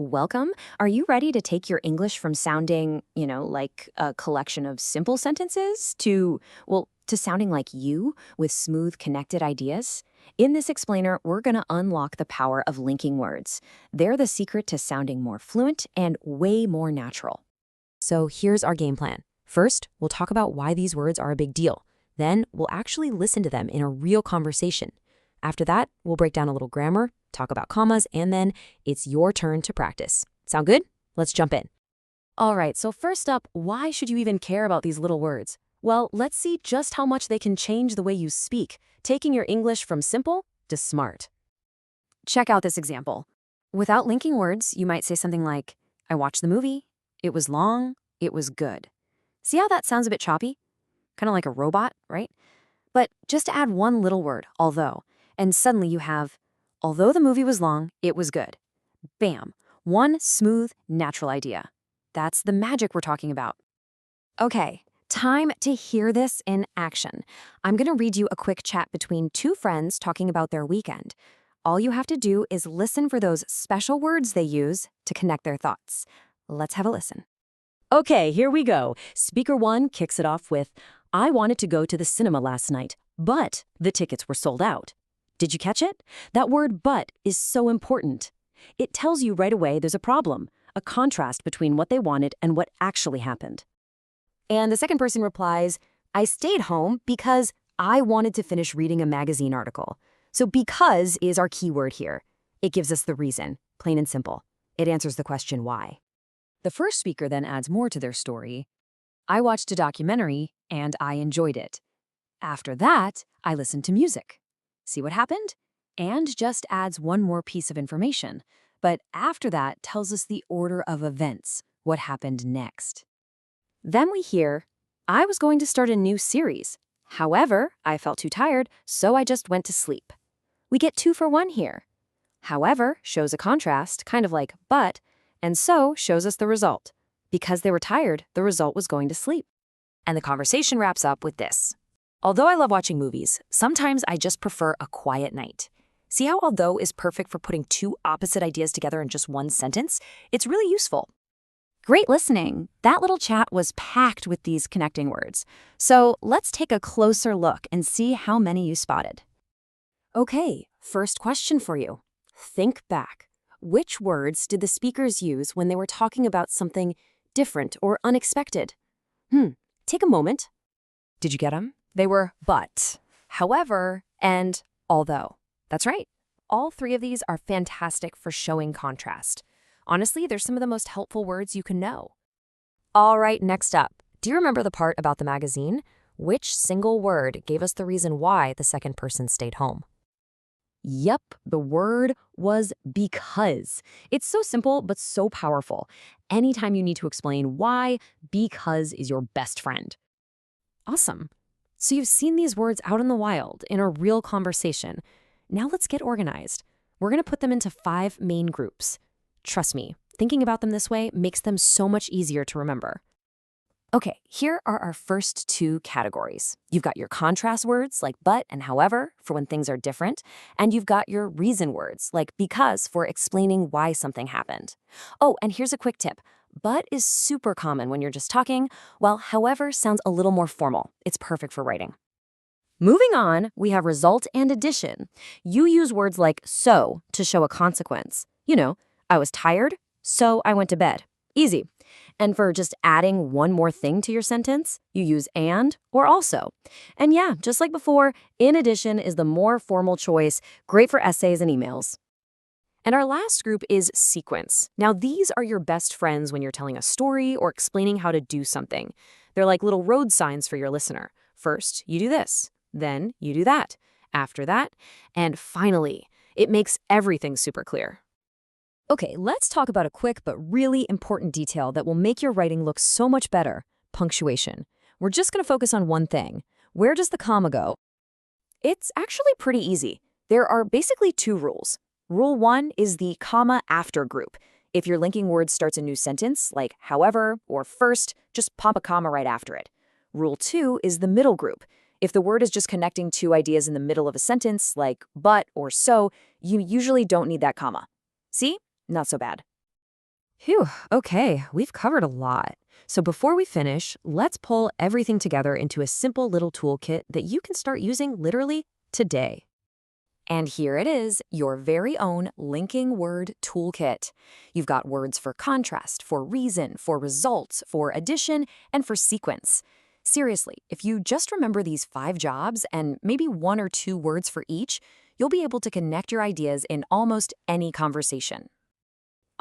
Welcome. Are you ready to take your English from sounding, like a collection of simple sentences to sounding like you with smooth, connected ideas? In this explainer, we're going to unlock the power of linking words. They're the secret to sounding more fluent and way more natural. So here's our game plan. First, we'll talk about why these words are a big deal. Then, we'll actually listen to them in a real conversation. After that, we'll break down a little grammar, talk about commas, and then it's your turn to practice. Sound good? Let's jump in. All right, so first up, why should you even care about these little words? Well, let's see just how much they can change the way you speak, taking your English from simple to smart. Check out this example. Without linking words, you might say something like, I watched the movie, it was long, it was good. See how that sounds a bit choppy? Kind of like a robot, right? But just add one little word, although, and suddenly you have, although the movie was long, it was good. Bam, one smooth, natural idea. That's the magic we're talking about. Okay, time to hear this in action. I'm going to read you a quick chat between two friends talking about their weekend. All you have to do is listen for those special words they use to connect their thoughts. Let's have a listen. Okay, here we go. Speaker one kicks it off with, I wanted to go to the cinema last night, but the tickets were sold out. Did you catch it? That word but is so important. It tells you right away there's a problem, a contrast between what they wanted and what actually happened. And the second person replies, I stayed home because I wanted to finish reading a magazine article. So because is our key word here. It gives us the reason, plain and simple. It answers the question why. The first speaker then adds more to their story. I watched a documentary and I enjoyed it. After that, I listened to music. See what happened? And just adds one more piece of information. But after that tells us the order of events, what happened next. Then we hear, I was going to start a new series. However, I felt too tired, so I just went to sleep. We get 2 for 1 here. However shows a contrast, kind of like but, and so shows us the result. Because they were tired, the result was going to sleep. And the conversation wraps up with this. Although I love watching movies, sometimes I just prefer a quiet night. See how although is perfect for putting two opposite ideas together in just one sentence? It's really useful. Great listening. That little chat was packed with these connecting words. So let's take a closer look and see how many you spotted. Okay, first question for you. Think back. Which words did the speakers use when they were talking about something different or unexpected? Take a moment. Did you get them? They were but, however, and although. That's right. All 3 of these are fantastic for showing contrast. Honestly, they're some of the most helpful words you can know. All right, next up. Do you remember the part about the magazine? Which single word gave us the reason why the second person stayed home? Yep, the word was because. It's so simple, but so powerful. Anytime you need to explain why, because is your best friend. Awesome. So you've seen these words out in the wild, in a real conversation. Now let's get organized. We're going to put them into 5 main groups. Trust me, thinking about them this way makes them so much easier to remember. Okay, here are our first 2 categories. You've got your contrast words like but and however for when things are different, and you've got your reason words like because for explaining why something happened. Oh, and here's a quick tip. But is super common when you're just talking, while however sounds a little more formal. It's perfect for writing. Moving on, we have result and addition. You use words like so to show a consequence. I was tired, so I went to bed. Easy. And for just adding one more thing to your sentence, you use and or also. And yeah, just like before, in addition is the more formal choice, great for essays and emails. And our last group is sequence. Now, these are your best friends when you're telling a story or explaining how to do something. They're like little road signs for your listener. First, you do this. Then you do that. After that. And finally, it makes everything super clear. Okay, let's talk about a quick but really important detail that will make your writing look so much better. Punctuation. We're just going to focus on one thing. Where does the comma go? It's actually pretty easy. There are basically 2 rules. Rule 1 is the comma after group. If your linking word starts a new sentence, like however or first, just pop a comma right after it. Rule 2 is the middle group. If the word is just connecting 2 ideas in the middle of a sentence, like but or so, you usually don't need that comma. See? Not so bad. Phew, okay, we've covered a lot. So before we finish, let's pull everything together into a simple little toolkit that you can start using literally today. And here it is, your very own linking word toolkit. You've got words for contrast, for reason, for results, for addition, and for sequence. Seriously, if you just remember these 5 jobs and maybe 1 or 2 words for each, you'll be able to connect your ideas in almost any conversation.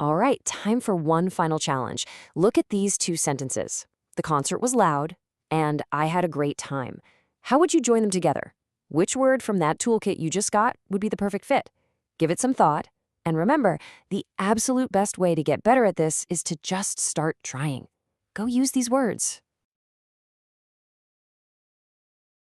All right, time for one final challenge. Look at these 2 sentences. The concert was loud, and I had a great time. How would you join them together? Which word from that toolkit you just got would be the perfect fit? Give it some thought. And remember, the absolute best way to get better at this is to just start trying. Go use these words.